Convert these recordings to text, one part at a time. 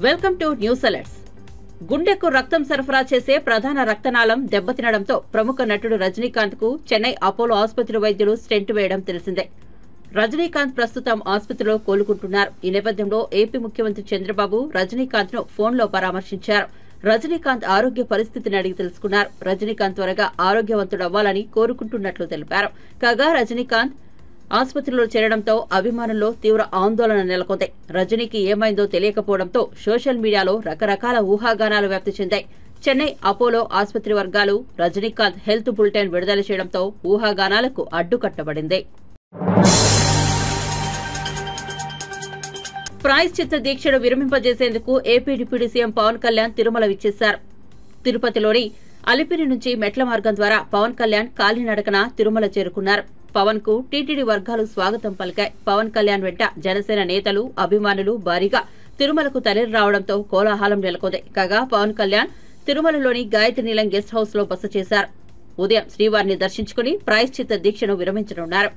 Welcome to news alerts. గుండెకు రక్తం సరఫరా చేసే ప్రధాన రక్తనాళం దెబ్బతినడంతో ప్రముఖ నటుడు రజనీకాంత్ కు చెన్నై అపోలో ఆసుపత్రి వైద్యులు స్టెంట్ వేయడం తెలిసిందే. రజనీకాంత్ ప్రస్తుతం ఆసుపత్రిలో కోలుకుంటున్నారు. ఈ నేపథ్యంలో ఏపీ ముఖ్యమంత్రి చంద్రబాబు రజనీకాంత్ ను ఫోన్లో పరామర్శించారు. రజనీకాంత్ ఆరోగ్య పరిస్థితిని అడిగి తెలుసుకున్నారు. రజనీకాంత్ త్వరగా ఆరోగ్యవంతుడవ్వాలని కోరుకుంటున్నట్లు తెలిపారు. కాగా రజనీకాంత్ ఆసుపత్రిలో చేరడంతో అభిమానుల్లో తీవ్ర ఆందోళన నెలకొంది. రజనీకి ఏమైందో తెలియకపోవడంతో సోషల్ మీడియాలో రకరకాల ఊహాగానాలు వ్యాప్తి చెందాయి. చెన్నై అపోలో ఆసుపత్రి వర్గాలు రజనీకాంత్ హెల్త్ బులెటిన్ విడుదల చేయడంతో ఊహాగానాలకు అడ్డుకట్టబడింది. ప్రాయశ్చిత్త దీక్షను విరమింపజేసేందుకు AP deputy CM Pawan Kalyan Tirumala విచ్చేశారు. తిరుపతిలోని అలిపిరి నుంచి మెట్ల మార్గం ద్వారా పవన్ కళ్యాణ్ కాలినడకన తిరుమల చేరుకున్నారు. పవన్ కు టీటీడీ వర్గాలు స్వాగతం పలికాయి. పవన్ కళ్యాణ్ వెంట జనసేన నేతలు, అభిమానులు భారీగా తిరుమలకు తరలి రావడంతో కోలాహలం నెలకొంది. కాగా పవన్ కళ్యాణ్ తిరుమలలోని గాయత్రి నీలం గెస్ట్ హౌస్ లో బస చేశారు. ఉదయం శ్రీవారిని దర్శించుకుని ప్రాయశ్చిత్త దీక్షను విరమించనున్నారు.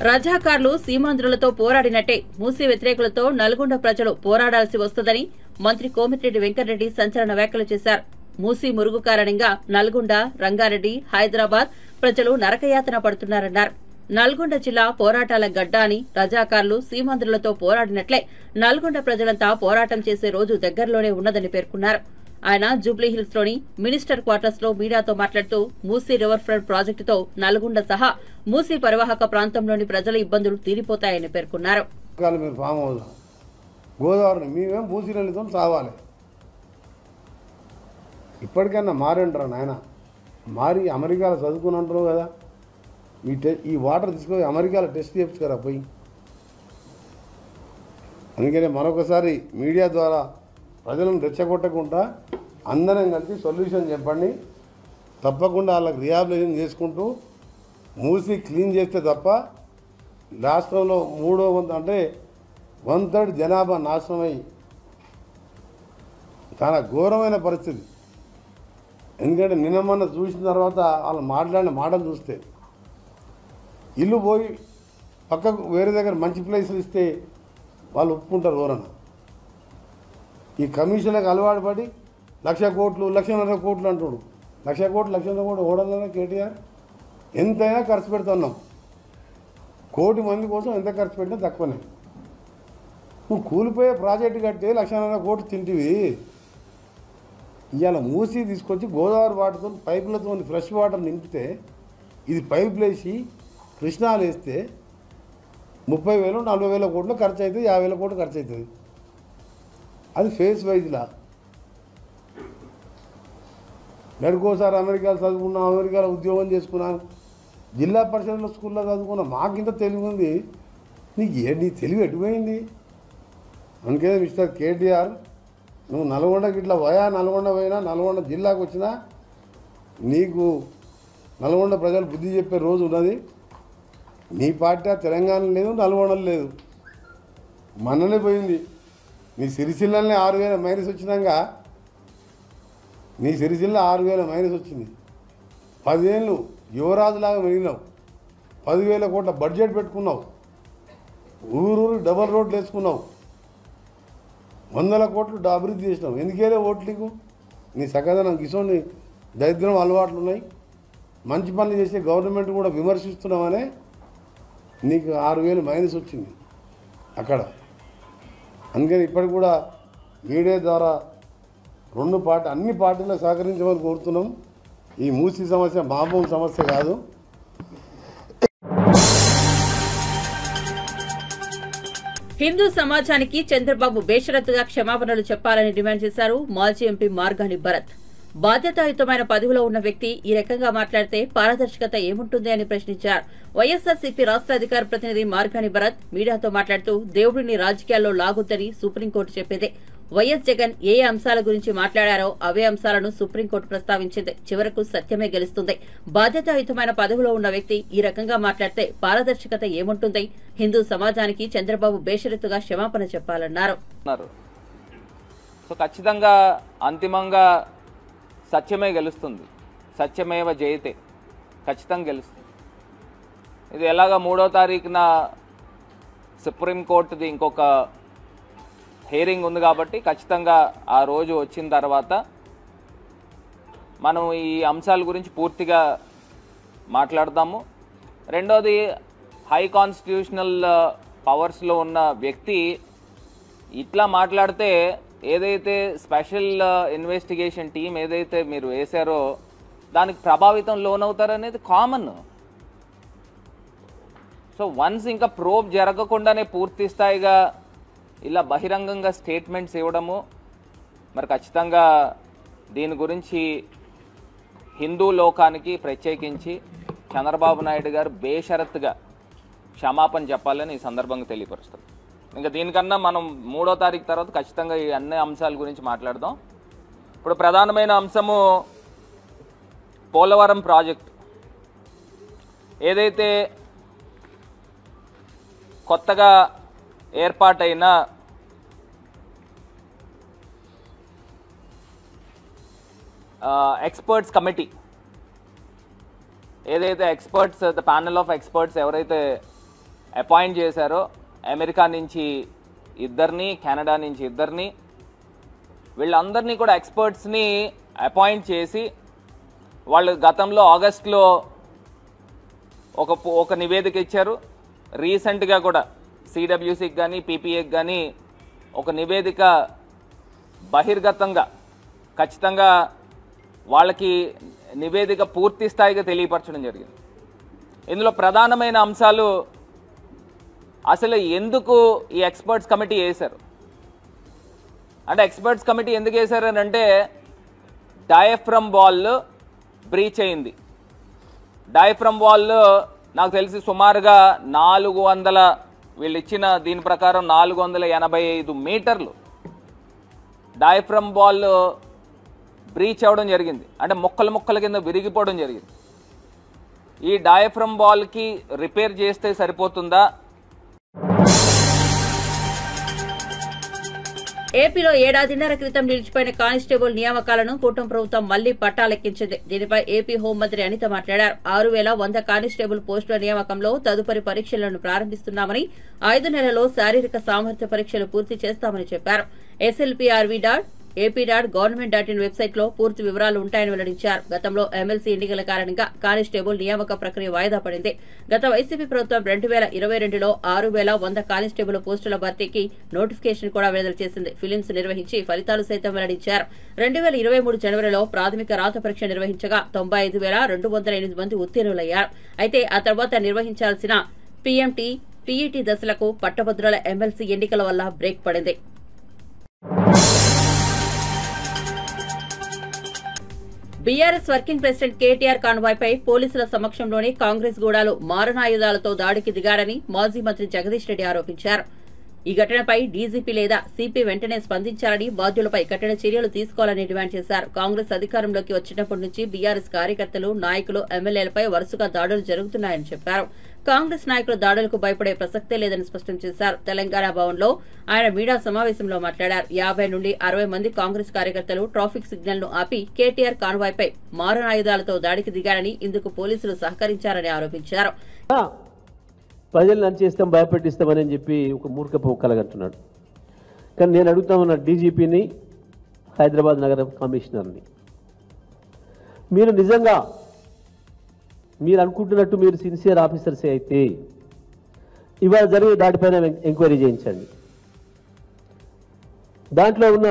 రజాకార్లు సీమాంధ్రులతో పోరాడినట్టే మూసీ వ్యతిరేకులతో నల్గొండ ప్రజలు పోరాడాల్సి వస్తుందని మంత్రి కోమటిరెడ్డి వెంకటరెడ్డి సంచలన వ్యాఖ్యలు చేశారు. మూసీ మురుగు కారణంగా నల్గొండ, రంగారెడ్డి, హైదరాబాద్ ప్రజలు నరకయాతన పడుతున్నారన్నారు. నల్గొండ జిల్లా పోరాటాల గడ్డ అని రజాకార్లు సీమాంధ్రులతో పోరాడినట్లే నల్గొండ ప్రజలంతా పోరాటం చేసే రోజు దగ్గరలోనే ఉన్నదని పేర్కొన్నారు. ఆయన జూబ్లీహిల్స్ లోని మినిస్టర్ క్వార్టర్స్ లో మీడియాతో మాట్లాడుతూ మూసీ రివర్ ఫ్రంట్ ప్రాజెక్టుతో నల్గొండ సహా మూసీ పరివాహక ప్రాంతంలోని ప్రజల ఇబ్బందులు తీరిపోతాయని పేర్కొన్నారు. గోదావరిని మేమేం మూసీ నదితో సావాలి. ఇప్పటికన్నా మారంటారా నాయన, మారి అమెరికాలో చదువుకుని అంటారు కదా, ఈ వాటర్ తీసుకొని అమెరికాలో టెస్ట్ చేయించుకోరా పోయి. అందుకనే మరొకసారి మీడియా ద్వారా ప్రజలను రెచ్చగొట్టకుండా అందరం కలిసి సొల్యూషన్ చెప్పండి. తప్పకుండా వాళ్ళకి రిహాబిలిటేషన్ చేసుకుంటూ మూసి క్లీన్ చేస్తే తప్ప రాష్ట్రంలో 3వ వంతు అంటే 1/3 జనాభా నాశనమై చాలా ఘోరమైన పరిస్థితి. ఎందుకంటే నిన్న చూసిన తర్వాత వాళ్ళు మాట్లాడిన మాటలు చూస్తే ఇల్లు పోయి పక్కకు వేరే దగ్గర మంచి ప్లేసులు ఇస్తే వాళ్ళు ఒప్పుకుంటారు ఎవరన్నా. ఈ కమిషన్లకు అలవాటు పడి 1,00,000 కోట్లు 1,50,000 కోట్లు అంటుడు. 1,00,000 కోట్లు 1,00,000 కోట్లు ఓడన్నా కేటీఆర్ ఎంతైనా ఖర్చు పెడుతున్నాం. 1 కోటి మంది కోసం ఎంత ఖర్చు పెట్టినా తక్కువనే. నువ్వు కూలిపోయే ప్రాజెక్టు కట్టే 1,50,000 కోట్లు తింటివి. ఇవాళ మూసి తీసుకొచ్చి గోదావరి వాటర్తో పైపులతో ఫ్రెష్ వాటర్ నింపితే ఇది పైపులు వేసి కృష్ణాలు వేస్తే 30,000 40,000 కోట్లు ఖర్చు అవుతుంది, 50,000 కోట్లు ఖర్చు అవుతుంది. అది ఫేస్ వైజ్లా. నెలకోసారి అమెరికాలో చదువుకున్నాం, అమెరికాలో ఉద్యోగం చేసుకున్నాను, జిల్లా పరిషత్లో స్కూల్లో చదువుకున్నాం, మాకింత తెలివి ఉంది. నీ తెలివి ఎటుపోయింది? అందుకే మిస్టర్ కేటీఆర్, నువ్వు నల్గొండకి ఇట్లా నల్గొండ పోయినా, నల్గొండ జిల్లాకు వచ్చినా నీకు నల్గొండ ప్రజలు బుద్ధి చెప్పే రోజు ఉన్నది. నీ పార్టీ తెలంగాణ లేదు, నల్గొండలో లేదు, మొన్ననే పోయింది. నీ సిరిసిల్లనే 6,000 మైనస్ వచ్చినాక నీ సిరిసిల్ల 6,000 మైనస్ వచ్చింది. 10 ఏళ్ళు యువరాజులాగా మెరిగినావు. 10,000 కోట్ల బడ్జెట్ పెట్టుకున్నావు. ఊరు డబల్ రోడ్లు వేసుకున్నావు. 100 కోట్లు అభివృద్ధి చేసినావు. ఎందుకేలే ఓట్లు నీకు? నీ సకదనం కిషోని దరిద్రం అలవాట్లు ఉన్నాయి. మంచి పనులు చేసే గవర్నమెంట్ కూడా విమర్శిస్తున్నామనే నీకు 6,000 మైనస్ వచ్చింది అక్కడ. అందుకని ఇప్పటికి కూడా మీడియా ద్వారా అన్ని పార్టీలకు సహకరించమని కోరుతున్నాం. ఈ మూసీ సమస్య మామూలు సమస్య కాదు. హిందూ సమాజానికి చంద్రబాబు బేషరతుగా క్షమాపణలు చెప్పాలని డిమాండ్ చేశారు మాజీ ఎంపీ మార్గాని భరత్. బాధ్యతాయుతమైన పదవిలో ఉన్న వ్యక్తి ఈ రకంగా మాట్లాడితే పారదర్శకత ఏముంటుంది అని ప్రశ్నించారు. వైఎస్ఆర్సీపీ రాష్ట్ర అధికార ప్రతినిధి మార్గాని భరత్ మీడియాతో మాట్లాడుతూ దేవుడిని రాజకీయాల్లో లాగొద్దని సుప్రీంకోర్టు చెప్పింది. వైఎస్ జగన్ ఏ అంశాల గురించి మాట్లాడారో అవే అంశాలను సుప్రీంకోర్టు ప్రస్తావించింది. చివరకు సత్యమే గెలుస్తుంది. బాధ్యతాయుతమైన పదవిలో ఉన్న వ్యక్తి ఈ రకంగా మాట్లాడితే పారదర్శకత ఏముంటుంది? హిందూ సమాజానికి చంద్రబాబు బేషరతుగా క్షమాపణ చెప్పాలన్నారు. ఖచ్చితంగా అంతిమంగా సత్యమే గెలుస్తుంది. సత్యమేవ జయతే, ఖచ్చితంగా గెలుస్తుంది. ఇది ఎలాగా 3వ తారీఖున సుప్రీంకోర్టుది ఇంకొక హియరింగ్ ఉంది కాబట్టి ఖచ్చితంగా ఆ రోజు వచ్చిన తర్వాత మనం ఈ అంశాల గురించి పూర్తిగా మాట్లాడదాము. రెండోది, హై కాన్స్టిట్యూషనల్ పవర్స్లో ఉన్న వ్యక్తి ఇట్లా మాట్లాడితే ఏదైతే స్పెషల్ ఇన్వెస్టిగేషన్ టీం ఏదైతే మీరు వేశారో దానికి ప్రభావితం లోనవుతారనేది కామన్. సో వన్స్ ఇంకా ప్రోబ్ జరగకుండానే పూర్తి స్థాయిగా ఇలా బహిరంగంగా స్టేట్మెంట్స్ ఇవ్వడము, మరి ఖచ్చితంగా దీని గురించి హిందూ లోకానికి ప్రత్యేకించి చంద్రబాబు నాయుడు గారు బేషరత్తుగా క్షమాపణ చెప్పాలని ఈ సందర్భంగా తెలియపరుస్తాం. ఇంకా దీనికన్నా మనం 3వ తారీఖు తర్వాత ఖచ్చితంగా ఈ అన్ని అంశాల గురించి మాట్లాడదాం. ఇప్పుడు ప్రధానమైన అంశము పోలవరం ప్రాజెక్ట్. ఏదైతే కొత్తగా ఏర్పాటైన ఎక్స్పర్ట్స్ కమిటీ, ఏదైతే experts the panel of experts ఎవరైతే అపాయింట్ చేశారో, అమెరికా నుంచి 2, కెనడా నుంచి 2, వీళ్ళందరినీ కూడా ఎక్స్పర్ట్స్ని అపాయింట్ చేసి వాళ్ళు గతంలో ఆగస్టులో ఒక నివేదిక ఇచ్చారు. రీసెంట్గా కూడా సిడబ్ల్యూసీకి కానీ పీపీఏకి కానీ ఒక నివేదిక బహిర్గతంగా ఖచ్చితంగా వాళ్ళకి నివేదిక పూర్తి స్థాయిగా తెలియపరచడం జరిగింది. ఇందులో ప్రధానమైన అంశాలు అసలు ఎందుకు ఈ ఎక్స్పర్ట్స్ కమిటీ వేశారు అంటే, ఎక్స్పర్ట్స్ కమిటీ ఎందుకు వేశారని అంటే డయాఫ్రమ్ వాల్ బ్రీచ్ అయింది. డయాఫ్రమ్ వాల్ నాకు తెలిసి సుమారుగా 400, వీళ్ళు ఇచ్చిన దీని ప్రకారం 485 మీటర్లు డయాఫ్రమ్ వాల్ బ్రీచ్ అవ్వడం జరిగింది. అంటే ముక్కల కింద విరిగిపోవడం జరిగింది. ఈ డయాఫ్రమ్ వాల్కి రిపేర్ చేస్తే సరిపోతుందా? ఏపీలో ఏడాదిన్నర క్రితం నిలిచిపోయిన కానిస్టేబుల్ నియామకాలను కూటమి ప్రభుత్వం మళ్లీ పట్టాలెక్కించింది. దీనిపై ఏపీ హోంమంత్రి అనిత మాట్లాడారు. 6,100 కానిస్టేబుల్ పోస్టుల నియామకంలో తదుపరి పరీక్షలను ప్రారంభిస్తున్నామని, 5 నెలల్లో శారీరక సామర్థ్య పరీక్షలు పూర్తి చేస్తామని చెప్పారు. slprv.ap.government.in వెబ్సైట్లో పూర్తి వివరాలు ఉంటాయని వెల్లడించారు. గతంలో ఎమ్మెల్సీ ఎన్నికల కారణంగా కానిస్టేబుల్ నియామక ప్రక్రియ వాయిదా పడింది. గత వైసీపీ ప్రభుత్వం 2022లో 6,100 కానిస్టేబుల్ పోస్టుల భర్తీకి నోటిఫికేషన్ కూడా విడుదల చేసింది. ఫిలిమ్స్ నిర్వహించి ఫలితాలు సైతం వెల్లడించారు. 2023 జనవరిలో ప్రాథమిక రాత పరీక్ష నిర్వహించగా 95,208 మంది ఉత్తీర్ణులయ్యారు. అయితే ఆ తర్వాత నిర్వహించాల్సిన పీఎంటీ, పీఈటీ దశలకు పట్టభద్రుల ఎమ్మెల్సీ ఎన్నికల వల్ల బ్రేక్ పడింది. బీఆర్ఎస్ వర్కింగ్ ప్రెసిడెంట్ కేటీఆర్ కాన్వాయ్పై పోలీసుల సమక్షంలోనే కాంగ్రెస్ గూడాలు మారణాయుధాలతో దాడికి దిగాడని మాజీ మంత్రి జగదీష్ రెడ్డి ఆరోపించారు. ఈ ఘటనపై డీజీపీ లేదా సిపి వెంటనే స్పందించాలని, బాధ్యులపై కఠిన చర్యలు తీసుకోవాలని డిమాండ్ చేశారు. కాంగ్రెస్ అధికారంలోకి వచ్చినప్పటి నుంచి బీఆర్ఎస్ కార్యకర్తలు, నాయకులు, ఎమ్మెల్యేలపై వరుసగా దాడులు జరుగుతున్నాయని చెప్పారు. కాంగ్రెస్ నాయకుల దాడులకు భయపడే ప్రసక్తే లేదని స్పష్టం చేశారు. తెలంగాణ భవన్లో ఆయన మీడియా సమావేశంలో మాట్లాడారు. 50 నుండి 60 మంది కాంగ్రెస్ కార్యకర్తలు ట్రాఫిక్ సిగ్నల్ ను ఆపి కేటీఆర్ కాన్వాయ్పై మారణాయుధాలతో దాడికి దిగారని, ఇందుకు పోలీసులు సహకరించారని ఆరోపించారు. ప్రజలను అంచేస్తాం, భయపెట్టిస్తామని చెప్పి ఒక మూర్ఖపు కలగంటున్నాడు. కానీ నేను అడుగుతా ఉన్న డీజీపీని, హైదరాబాద్ నగర కమిషనర్ని, మీరు నిజంగా మీరు అనుకుంటున్నట్టు మీరు సిన్సియర్ ఆఫీసర్సే అయితే ఇవాళ జరిగే దాటిపైన ఎంక్వైరీ చేయించండి. దాంట్లో ఉన్న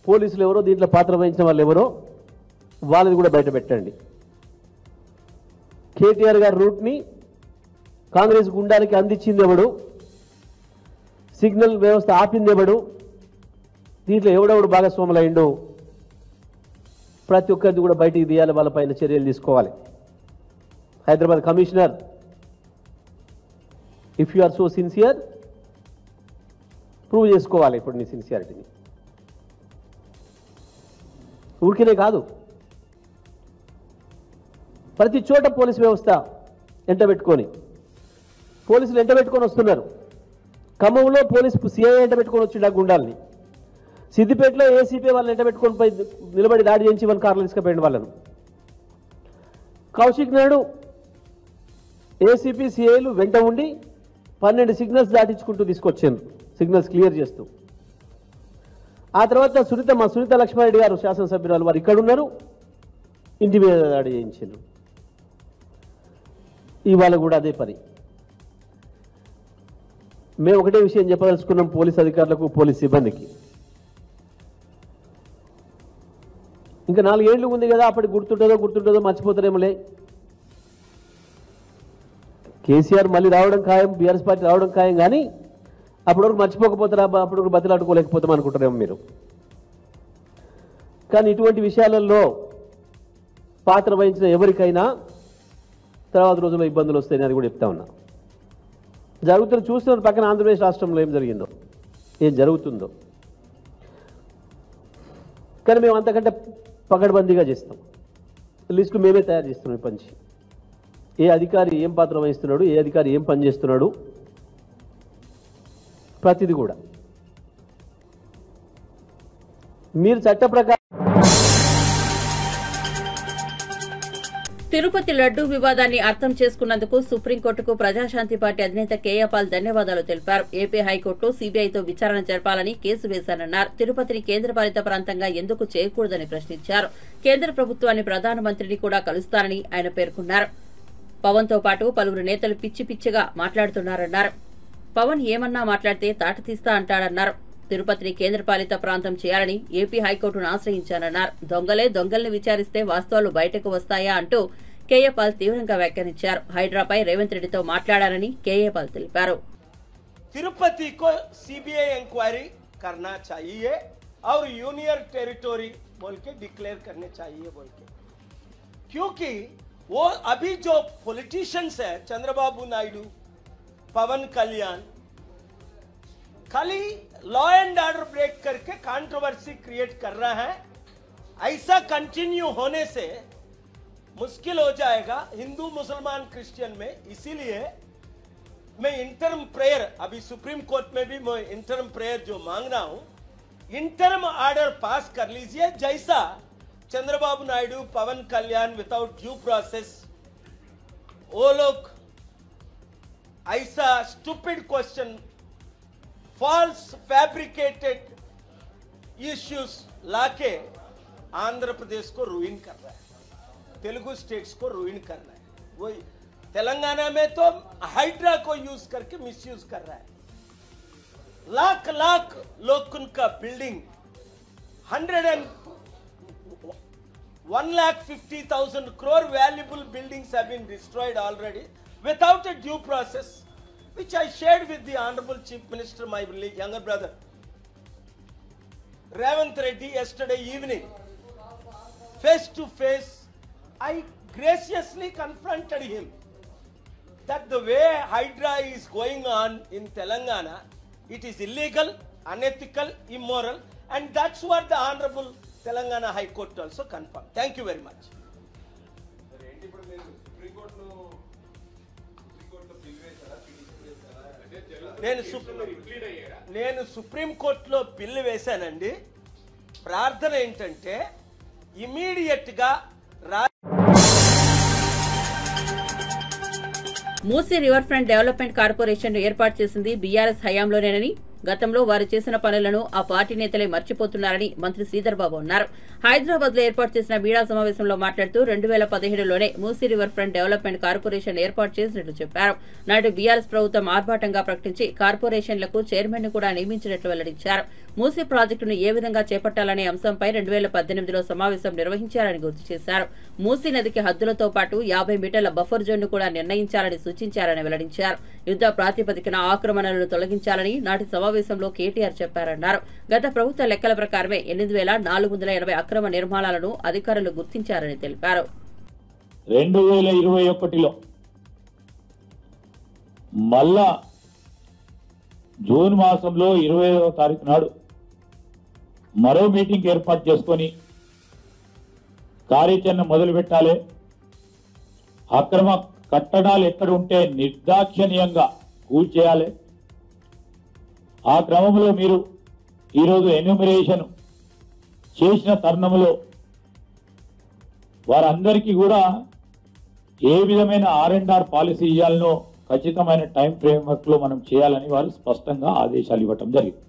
పోలీసులు ఎవరో, దీంట్లో పాత్ర వహించిన వాళ్ళు ఎవరో వాళ్ళని కూడా బయట పెట్టండి. కేటీఆర్ గారి రూట్ని కాంగ్రెస్ గుండానికి అందించింది ఎవడు, సిగ్నల్ వ్యవస్థ ఆపింది ఎవడు, దీంట్లో ఎవడెవడు భాగస్వాములైండో ప్రతి ఒక్కరిది కూడా బయటికి తీయాలి, వాళ్ళపైన చర్యలు తీసుకోవాలి. Hyderabad commissioner, if you are so sincere, prove చేసుకోవాలి ఇప్పుడు నీ సిన్సియారిటీని. ఊరికేనే కాదు, ప్రతి చోట పోలీస్ వ్యవస్థ ఎంటబెట్టుకొని, పోలీసులు ఎంటబెట్టుకొని వస్తున్నారు. ఖమ్మంలో పోలీసు సిఐ ఎంటబెట్టుకొని వచ్చిండు ఆ గుండాలని. సిద్దిపేటలో ఏసీపీ వాళ్ళని ఎంటబెట్టుకొని పోయి నిలబడి దాడి చేయించి వాళ్ళ కార్లు తీసుకుపోయింది వాళ్ళను. కౌశిక్ నాయుడు ఏసీపీ సిఐలు వెంట ఉండి 12 సిగ్నల్స్ దాటించుకుంటూ తీసుకొచ్చారు, సిగ్నల్స్ క్లియర్ చేస్తూ. ఆ తర్వాత సునీత లక్ష్మారెడ్డి గారు శాసనసభ్యురాలు వారు ఇక్కడ ఉన్నారు, ఇంటి మీద దాడి చేయించారు. ఇవాళ కూడా అదే పని. మేము ఒకటే విషయం చెప్పదలుచుకున్నాం పోలీస్ అధికారులకు, పోలీస్ సిబ్బందికి. ఇంకా 4 ఏళ్ళు ఉంది కదా, అప్పటికి గుర్తుంటుందో మర్చిపోతారేమోలే. కేసీఆర్ మళ్ళీ రావడం ఖాయం, బీఆర్ఎస్ పార్టీ రావడం ఖాయం, కానీ అప్పటివరకు మర్చిపోకపోతారా, అప్పటివరకు బతిలాడుకోలేకపోతాం అనుకుంటారేమో మీరు. కానీ ఇటువంటి విషయాలలో పాత్ర వహించిన ఎవరికైనా తర్వాత రోజుల్లో ఇబ్బందులు వస్తాయని అది కూడా చెప్తా ఉన్నా. చూస్తున్న పక్కన ఆంధ్రప్రదేశ్ రాష్ట్రంలో ఏం జరిగిందో, ఏం జరుగుతుందో. కానీ మేము అంతకంటే పకడ్బందీగా చేస్తాం. లిస్టు మేమే తయారు చేస్తున్నాం. ఈ పంచి ఏ అధికారి ఏం పాత్ర వహిస్తున్నాడు, ఏ అధికారి ఏం పని చేస్తున్నాడు, ప్రతిది కూడా మీరు చట్ట ప్రకారం. తిరుపతి లడ్డూ వివాదాన్ని అర్థం చేసుకున్నందుకు సుప్రీంకోర్టుకు ప్రజాశాంతి పార్టీ అధినేత కేఏ పాల్ ధన్యవాదాలు తెలిపారు. ఏపీ హైకోర్టులో సీబీఐతో విచారణ జరపాలని కేసు వేశారన్నారు. తిరుపతిని కేంద్రపాలిత ప్రాంతంగా ఎందుకు చేయకూడదని ప్రశ్నించారు. కేంద్ర ప్రభుత్వాన్ని, ప్రధానమంత్రిని కూడా కలుస్తారని ఆయన పేర్కొన్నారు. పవన్ తో పాటు పలువురు నేతలు పిచ్చిగా మాట్లాడుతున్నారన్నారు. పవన్ ఏమన్నా మాట్లాడితే తాట తీస్తా అంటాడన్నారు. తిరుపతిని కేంద్రపాలిత ప్రాంతం చేయాలని ఏపీ హైకోర్టును ఆశ్రయించారన్నారు. దొంగల్ని విచారిస్తే వాస్తవాలు బయటకు వస్తాయా అంటూ కేఏ పాల్ తీవ్రంగా వ్యాఖ్యానించారు. హైడ్రాపై రేవంత్ రెడ్డితో మాట్లాడారని కేఏ పాల్ తెలిపారు. तिरुपति को सीबीआई इंक्वायरी करना चाहिए और यूनियन टेरिटोरी बोल के डिक्लेयर करने चाहिए बोल के, क्योंकि वो अभी जो पॉलिटिशियंस है चंद्रबाबू नायडू, पवन कल्याण, खाली लॉ एंड ऑर्डर ब्रेक करके कंट्रोवर्सी क्रिएट कर रहा है. ऐसा कंटिन्यू होने से मुश्किल हो जाएगा हिंदू, मुसलमान, क्रिश्चियन में. इसीलिए मैं इंटर्म प्रेयर, अभी सुप्रीम कोर्ट में भी मैं इंटर्म प्रेयर जो मांग रहा हूं, इंटर्म ऑर्डर पास कर लीजिए. जैसा Chandrababu Naidu, Pawan Kalyan without due process वो लोग ऐसा stupid question, false fabricated issues लाके आंध्र प्रदेश को रूइन कर रहा है, तेलुगु स्टेट्स को रूइन कर रहा है. वो तेलंगाना में तो हाइड्रा को यूज करके मिसयूज कर रहा है. लाख लोग उनका building 1,50,000 crore valuable buildings have been destroyed already without a due process, which I shared with the Honorable Chief Minister, my younger brother, Ravant Reddy, yesterday evening. Face to face, I graciously confronted him that the way Hydra is going on in Telangana, It is illegal, unethical, immoral, and that's what the Honorable Telangana High Court also confirmed. Thank you very much. నేను సుప్రీంకోర్టులో bill వేశానండి. ప్రార్థన ఏంటంటే ఇమీడియట్గా Musi river front development corporation ఏర్పాటు చేసింది BRS హయాంలోనేనని, గతంలో వారు చేసిన పనులను ఆ పార్టీ నేతలే మర్చిపోతున్నారని మంత్రి శ్రీధర్ బాబు అన్నారు. హైదరాబాద్ లో ఏర్పాటు చేసిన మీడియా సమావేశంలో మాట్లాడుతూ 2017లోనే Musi river front development corporation ఏర్పాటు చేసినట్లు చెప్పారు. నాటి బీఆర్ఎస్ ప్రభుత్వం ఆర్భాటంగా ప్రకటించి కార్పొరేషన్లకు చైర్మన్ ను కూడా నియమించినట్లు వెల్లడించారు. మూసీ ప్రాజెక్టును ఏ విధంగా చేపట్టాలనే అంశంపై 2018లో సమావేశం నిర్వహించారని గుర్తు చేశారు. మూసీ నదికి హద్దులతో పాటు 50 మీటర్ల బఫర్ జోన్ ను కూడా నిర్ణయించాలని సూచించారని వెల్లడించారు. యుద్ధ ప్రాతిపదికన ఆక్రమణలను తొలగించాలని నాటి సమావేశంలో కేటీఆర్ చెప్పారన్నారు. గత ప్రభుత్వ లెక్కల ప్రకారమే 8480 అక్రమ నిర్మాణాలను అధికారులు గుర్తించారని తెలిపారు. 2021లో మళ్ళా జూన్ మాసంలో 25వ తారీఖు నాడు మరో మీటింగ్ ఏర్పాటు చేసుకొని కార్యాచరణ మొదలు పెట్టాలి. అక్రమ కట్టడాలు ఎక్కడ ఉంటే నిర్దాక్షిణ్యంగా కూల్చేయాలి. ఆ క్రమంలో మీరు ఈరోజు ఎన్యూమరేషన్ చేసిన తరుణంలో వారందరికీ కూడా ఏ విధమైన R&R పాలసీ ఇవ్వాలనో ఖచ్చితమైన టైం ఫ్రేమ్వర్క్ లో మనం చేయాలని వారు స్పష్టంగా ఆదేశాలు ఇవ్వటం జరిగింది.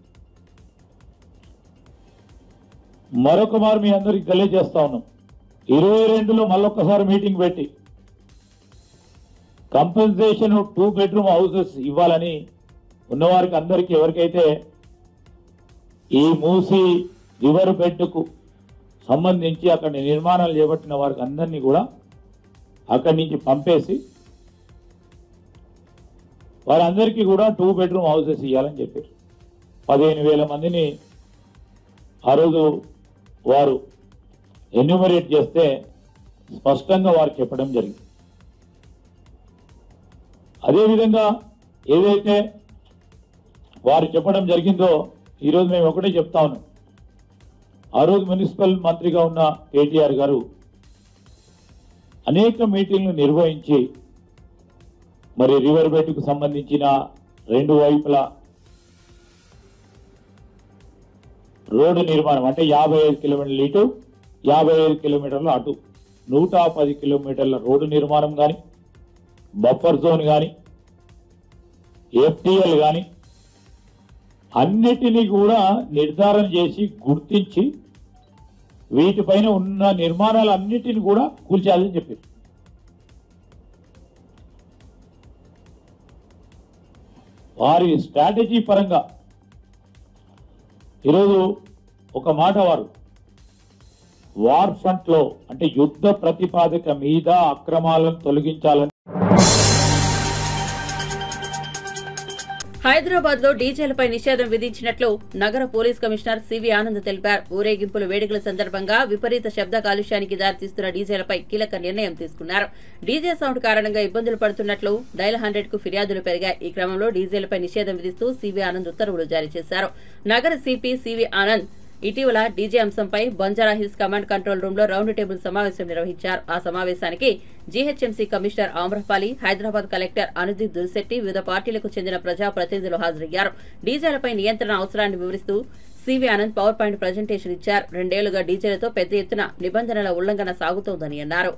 మరొక మారు మీ అందరికి తెలియజేస్తా ఉన్నాం, 22లో మళ్ళొక్కసారి మీటింగ్ పెట్టి కంపెన్సేషన్ 2 బెడ్రూమ్ హౌసెస్ ఇవ్వాలని ఉన్నవారికి అందరికీ, ఎవరికైతే ఈ మూసీ రివర్ బెడ్కు సంబంధించి అక్కడ నిర్మాణాలు చేపట్టిన వారికి అందరినీ కూడా అక్కడి నుంచి పంపేసి వారందరికీ కూడా 2 బెడ్రూమ్ హౌసెస్ ఇవ్వాలని చెప్పారు. 15,000 మందిని ఆ రోజు వారు ఎన్యూమరేట్ చేస్తే స్పష్టంగా వారు చెప్పడం జరిగింది. అదేవిధంగా ఏదైతే వారు చెప్పడం జరిగిందో ఈరోజు మేము ఒకటే చెప్తా ఉన్నాం. ఆ రోజు మున్సిపల్ మంత్రిగా ఉన్న కేటీఆర్ గారు అనేక మీటింగ్లు నిర్వహించి మరి రివర్ బెడ్కు సంబంధించిన 2 వైపులా రోడ్డు నిర్మాణం అంటే 55 కిలోమీటర్ల ఇటు 55 కిలోమీటర్ల అటు 110 కిలోమీటర్ల రోడ్డు నిర్మాణం కానీ, బఫర్ జోన్ కానీ, FTL కానీ అన్నిటినీ కూడా నిర్ధారణ చేసి గుర్తించి వీటిపైన ఉన్న నిర్మాణాలన్నిటిని కూడా కూల్చేయాలని చెప్పారు. వారి స్ట్రాటజీ పరంగా ఈరోజు ఒక మాట వారు వార్ ఫ్రంట్ లో అంటే యుద్ధ ప్రతిపాదక మీద అక్రమాలను తొలగించాలని హైదరాబాద్ లో డీజేలపై నిషేధం విధించినట్లు నగర పోలీస్ కమిషనర్ సివి ఆనంద్ తెలిపారు. ఊరేగింపులు, వేడుకల సందర్భంగా విపరీత శబ్ద కాలుష్యానికి దారితీస్తున్న డీజేలపై కీలక నిర్ణయం తీసుకున్నారు. డీజే సౌండ్ కారణంగా ఇబ్బందులు పడుతున్నట్లు డైల్ 100కు ఫిర్యాదులు పెరిగాయి. ఈ క్రమంలో డీజేలపై నిషేధం విధిస్తూ సివి ఆనంద్ ఉత్తర్వులు జారీ చేశారు. నగర సిపి సివి ఆనంద్ ఇటీవల డీజే అంశంపై బంజారాహిల్స్ కమాండ్ కంట్రోల్ రూమ్ లో రౌండ్ టేబుల్ సమావేశం నిర్వహించారు. ఆ సమావేశానికి GHMC commissioner Amrapali, Hyderabad collector Anudeep Durishetti, వివిధ పార్టీలకు చెందిన ప్రజాప్రతినిధులు హాజరయ్యారు. డీజేలపై నియంత్రణ అవసరాన్ని వివరిస్తూ CV Anand power point presentation ఇచ్చారు. 2 ఏళ్లుగా డీజేలతో పెద్ద ఎత్తున నిబంధనల ఉల్లంఘన సాగుతోందని అన్నారు.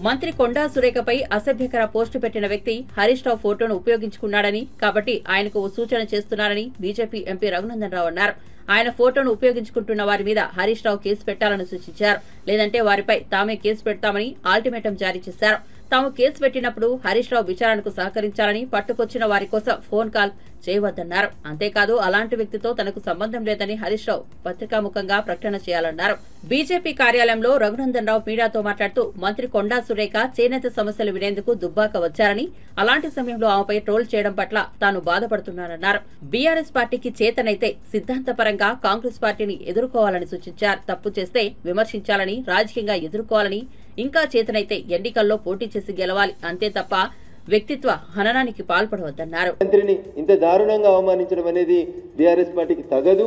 మంత్రి కొండా సురేఖపై అసభ్యకర పోస్టు పెట్టిన వ్యక్తి హరీష్ రావు ఫోటోను ఉపయోగించుకున్నాడని, కాబట్టి ఆయనకు ఓ సూచన చేస్తున్నారని బీజేపీ ఎంపీ రఘునందన్ రావు అన్నారు. ఆయన ఫోటోను ఉపయోగించుకుంటున్న వారి మీద హరీష్ రావు కేసు పెట్టాలని సూచించారు. లేదంటే వారిపై తామే కేసు పెడతామని అల్టిమేటం జారీ చేశారు. తాము కేసు పెట్టినప్పుడు హరీష్ రావు విచారణకు సహకరించాలని, పట్టుకొచ్చిన వారి కోసం ఫోన్ కాల్ చేయవద్దన్నారు. అంతేకాదు అలాంటి వ్యక్తితో తనకు సంబంధం లేదని హరీష్ రావు పత్రికాముఖంగా ప్రకటన చేయాలన్నారు. బీజేపీ కార్యాలయంలో రఘునందన్ రావు మీడియాతో మాట్లాడుతూ మంత్రి కొండా సురేఖ చేనేత సమస్యలు వినేందుకు దుబ్బాక వచ్చారని, అలాంటి సమయంలో ఆమెపై ట్రోల్ చేయడం పట్ల తాను బాధపడుతున్నానన్నారు. బీఆర్ఎస్ పార్టీకి చేతనైతే సిద్ధాంతపరంగా కాంగ్రెస్ పార్టీని ఎదుర్కోవాలని సూచించారు. తప్పు చేస్తే విమర్శించాలని, రాజకీయంగా ఎదుర్కోవాలని, ఇంకా చేతనైతే ఎన్నికల్లో పోటీ చేసి గెలవాలి, అంతే తప్ప వ్యక్తిత్వ హననానికి పాల్పడవద్దన్నారు. మంత్రిని ఇంత దారుణంగా అవమానించడం అనేది బీఆర్ఎస్ పార్టీకి తగదు.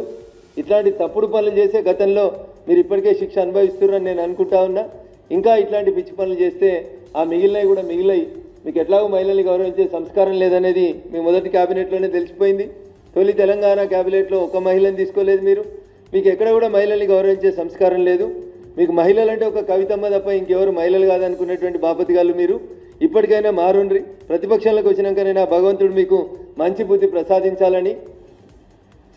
ఇట్లాంటి తప్పుడు పనులు చేసే గతంలో మీరు ఇప్పటికే శిక్ష అనుభవిస్తున్నారని నేను అనుకుంటా ఉన్నా. ఇంకా ఇట్లాంటి పిచ్చి పనులు చేస్తే ఆ మిగిలినవి కూడా మిగిలాయి. మీకు ఎట్లాగో మహిళల్ని గౌరవించే సంస్కారం లేదనేది మీ మొదటి క్యాబినెట్లోనే తెలిసిపోయింది. తొలి తెలంగాణ క్యాబినెట్లో ఒక మహిళని తీసుకోలేదు మీరు. మీకు ఎక్కడ కూడా మహిళల్ని గౌరవించే సంస్కారం లేదు. మీకు మహిళలంటే ఒక కవితమ్మ తప్ప ఇంకెవరు మహిళలు కాదనుకునేటువంటి బాపతిగాళ్ళు మీరు. ఇప్పటికైనా మారుండ్రి. ప్రతిపక్షంలోకి వచ్చినాకనైనా భగవంతుడు మీకు మంచి బుద్ధి ప్రసాదించాలని,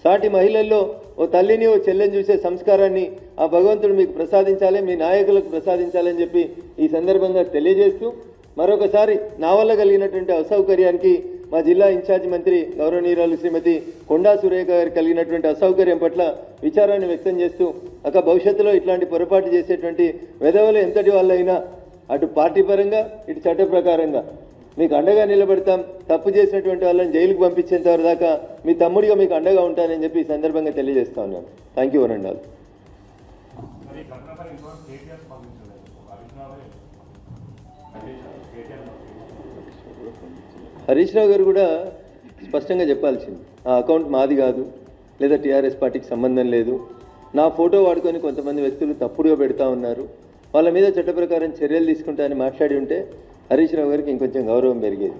సాటి మహిళల్లో ఓ తల్లిని ఓ చెల్లెని చూసే సంస్కారాన్ని ఆ భగవంతుడు మీకు ప్రసాదించాలి, మీ నాయకులకు ప్రసాదించాలని చెప్పి ఈ సందర్భంగా తెలియజేస్తూ, మరొకసారి నా వల్ల కలిగినటువంటి అసౌకర్యానికి మా జిల్లా ఇన్ఛార్జ్ మంత్రి గౌరవనీయురాలు శ్రీమతి కొండా సురేఖ గారు కలిగినటువంటి అసౌకర్యం పట్ల విచారాన్ని వ్యక్తం చేస్తూ, భవిష్యత్తులో ఇట్లాంటి పొరపాటు చేసేటువంటి వెధవలు ఎంతటి వాళ్ళైనా అటు పార్టీ పరంగా ఇటు చట్ట ప్రకారంగా మీకు అండగా నిలబడతాం. తప్పు చేసినటువంటి వాళ్ళని జైలుకు పంపించేంత వరకు దాకా మీ తమ్ముడిగా మీకు అండగా ఉంటానని చెప్పి ఈ సందర్భంగా తెలియజేస్తా ఉన్నాను. Thank you Warangal. హరీష్ రావు గారు కూడా స్పష్టంగా చెప్పాల్సింది, ఆ అకౌంట్ మాది కాదు, లేదా టీఆర్ఎస్ పార్టీకి సంబంధం లేదు. నా ఫోటో వాడుకొని కొంతమంది వ్యక్తులు తప్పుడుగా పెడతా ఉన్నారు, వాళ్ళ మీద చట్ట ప్రకారం చర్యలు తీసుకుంటా అని మాట్లాడి ఉంటే హరీష్ రావు గారికి ఇంకొంచెం గౌరవం పెరిగేది.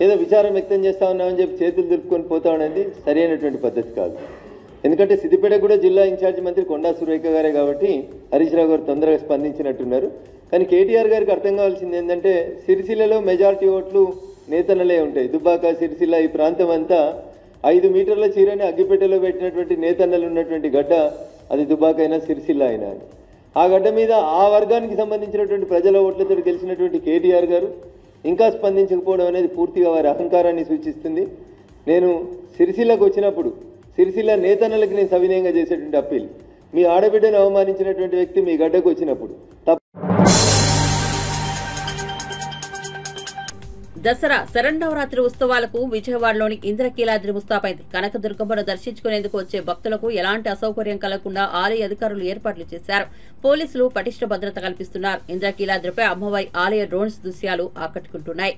ఏదో విచారం వ్యక్తం చేస్తా ఉన్నామని చెప్పి చేతులు దులుపుకొని పోతా ఉన్నది సరైనటువంటి పద్ధతి కాదు. ఎందుకంటే సిద్దిపేట కూడా జిల్లా ఇన్ఛార్జ్ మంత్రి కొండా సురేఖ గారే కాబట్టి హరీష్ రావు గారు తొందరగా స్పందించినట్టున్నారు. కానీ కేటీఆర్ గారికి అర్థం కావాల్సింది ఏంటంటే, సిరిసిల్లలో మెజారిటీ ఓట్లు నేతన్నలే ఉంటాయి. దుబ్బాక, సిరిసిల్ల ఈ ప్రాంతం అంతా 5 మీటర్ల చీరని అగ్గిపెట్టెలో పెట్టినటువంటి నేతన్నలు ఉన్నటువంటి గడ్డ అది దుబ్బాక అయినా సిరిసిల్ల అయినా. ఆ గడ్డ మీద ఆ వర్గానికి సంబంధించినటువంటి ప్రజల ఓట్లతో గెలిచినటువంటి కేటీఆర్ గారు ఇంకా స్పందించకపోవడం అనేది పూర్తిగా వారి అహంకారాన్ని సూచిస్తుంది. నేను సిరిసిల్లకు వచ్చినప్పుడు సిరిసిల్ల నేతన్నలకి నేను సవినయంగా చేసేటువంటి అప్పీల్, మీ ఆడబిడ్డను అవమానించినటువంటి వ్యక్తి మీ గడ్డకు వచ్చినప్పుడు దసరా శరన్నవరాత్రి ఉత్సవాలకు విజయవాడలోని ఇంద్రకీలాద్రి ముస్తాబైంది. కనకదుర్గమ్మను దర్శించుకునేందుకు వచ్చే భక్తులకు ఎలాంటి అసౌకర్యం కలగకుండా ఆలయ అధికారులు ఏర్పాట్లు చేశారు. పోలీసులు పటిష్ట భద్రత కల్పిస్తున్నారు. ఇంద్రకీలాద్రిపై అమ్మవారి ఆలయ డ్రోన్స్ దృశ్యాలు ఆకట్టుకుంటున్నాయి.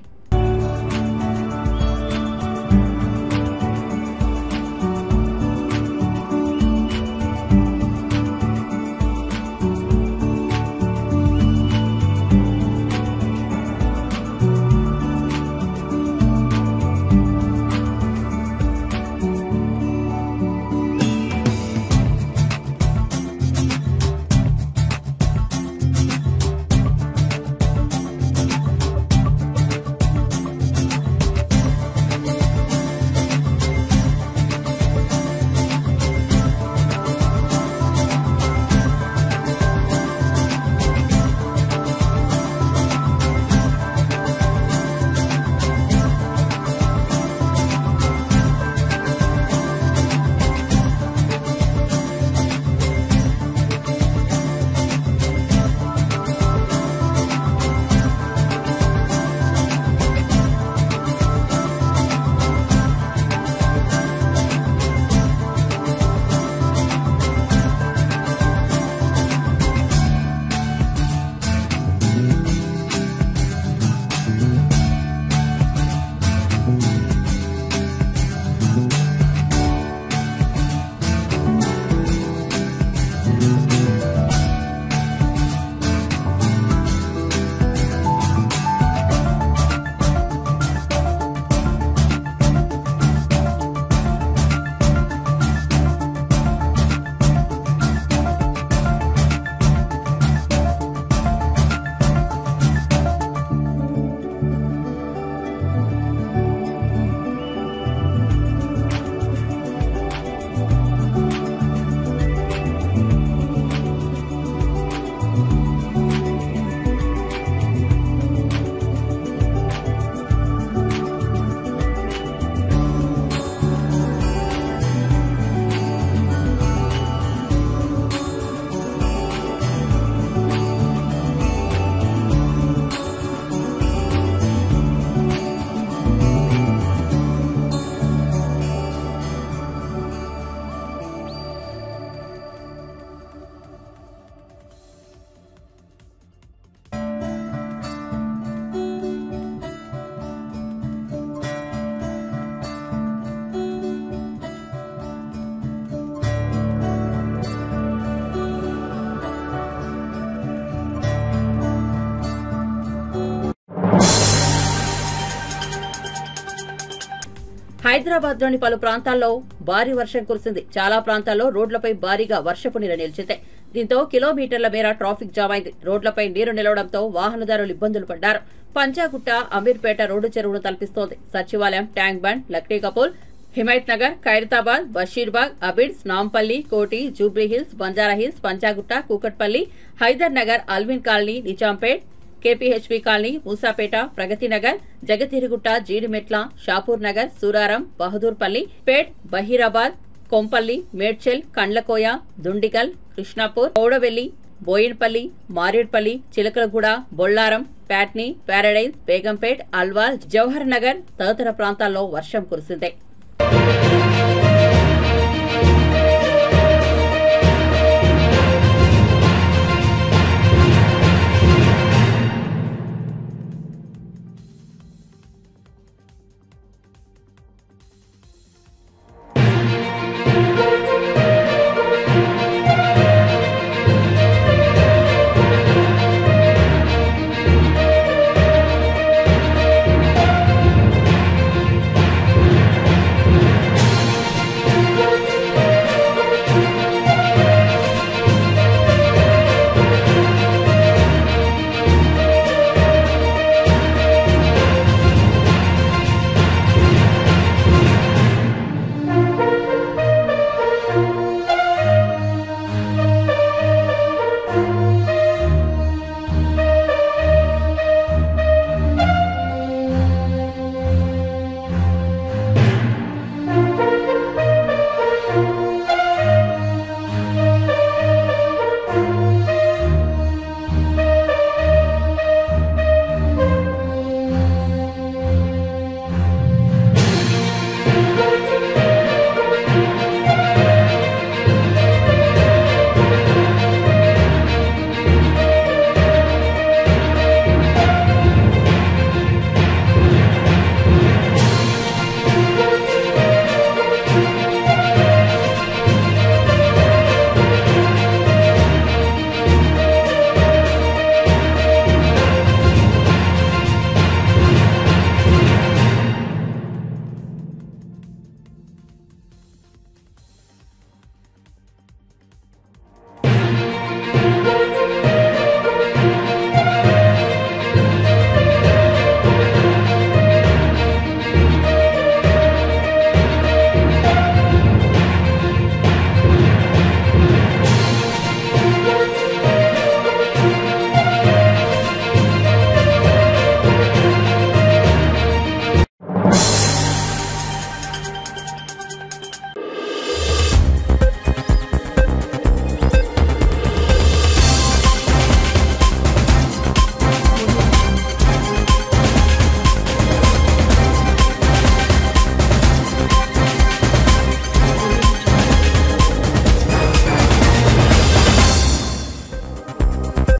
హైదరాబాద్లోని పలు ప్రాంతాల్లో భారీ వర్షం కురిసింది. చాలా ప్రాంతాల్లో రోడ్లపై భారీగా వర్షపు నీరు నిలిచింది. దీంతో కిలోమీటర్ల మేర ట్రాఫిక్ జామ్ అయింది. రోడ్లపై నీరు నిలవడంతో వాహనదారులు ఇబ్బందులు పడ్డారు. పంజాగుట్ట, అమీర్పేట రోడ్డు చెరువును తలపిస్తోంది. సచివాలయం, Tank Bund, Lakdikapul, Himayat Nagar, Khairatabad, Basheerbagh, Abids, Nampally, Koti, Jubilee Hills, Banjara Hills, Panjagutta, Kukatpally, Hyder Nagar, Allwyn colony, Nizampet, KPHP colony, Moosapet, Pragathinagar, Jagadgirigutta, Jeedimetla, Shapur Nagar, Suraram, Bahadurpally, Pet, Basheerabad, Kompally, Medchal, Kandlakoya, Dundigal, Krishnapur, పౌడవెల్లి, బోయిన్పల్లి, మారేడ్పల్లి, చిలకలగూడ, బొల్లారం, ప్యాట్నీ, పారడైజ్, బేగంపేట్, అల్వాల్, జవహర్ నగర్ తదితర ప్రాంతాల్లో వర్షం కురిసింది.